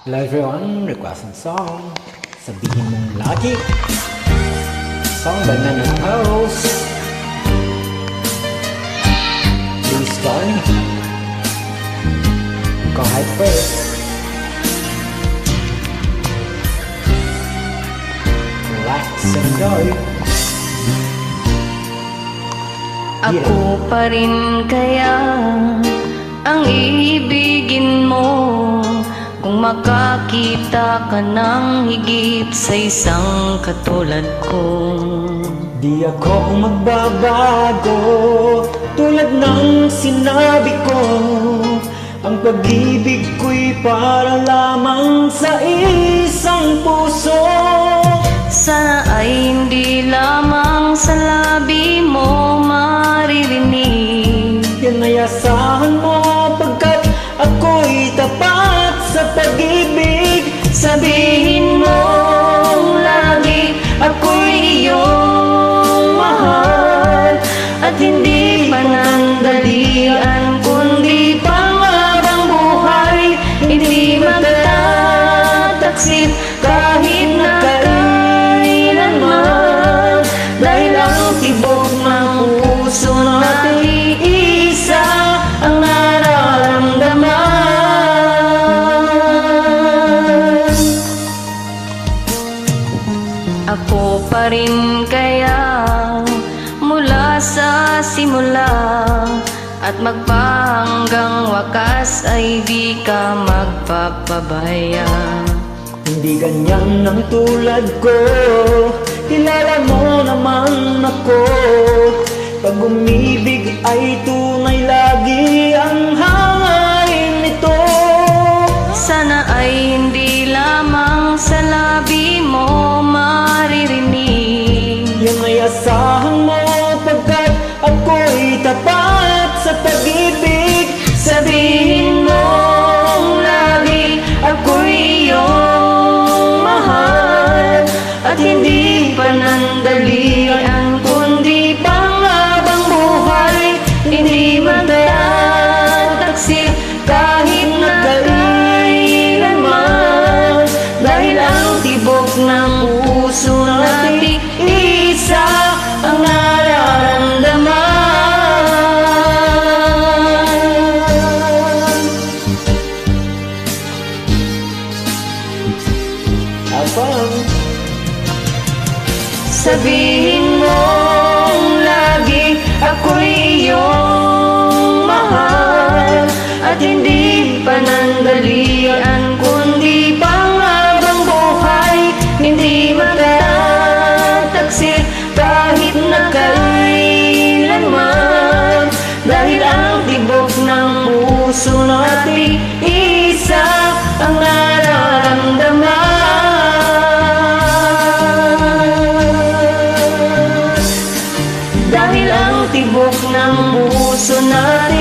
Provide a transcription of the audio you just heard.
Hello everyone, request ng song. Sabihin mong lagi. Song by Nana House. Please join. Go ahead first. Relax, enjoy. Ako pa rin kaya ang iibigin mo kung makakita ka ng higit sa isang katulad ko. Di ako magbabago tulad ng sinabi ko. Ang pag-ibig ko'y para lamang sa isang puso. Sana ay hindi lamang sa labi mo maririnig. Yan ay asahan mo pagkat ako'y tapat sa pag-ibig. Sabihin mo lagi ako'y iyong mahal, at hindi panandalian kundi panghabang buhay. Hindi magtataksil kahit na kailanman, dahil ang tibok ng puso natin iisa ang nararamdaman. Ako pa rin kaya mula sa simula, at magpahanggang wakas ay di ka magpapabaya. Hindi ganyan ang tulad ko, kilala mo naman ako. Pag umibig ay tunay, lagi ang hangarin nito. Sana ay hindi lamang sa labi mo maririnig. Yan ay asahan mo pagkat ako'y tapat sa pag-ibig. Sabihin mo lagi ako'y iyong mahal, at hindi panandalian kundi panghabang buhay. Hindi magtataksil kahit na kailanman, dahil ang tibok ng puso natin isa ang nararamdaman. Abang Sabihin mong lagi ako'y iyong mahal, at hindi panandalian kundi panghabang buhay. Hindi magtataksil kahit na kailanman, dahil ang tibok ng puso natin isa ang nararamdaman. Dahil ang tibok ng puso natin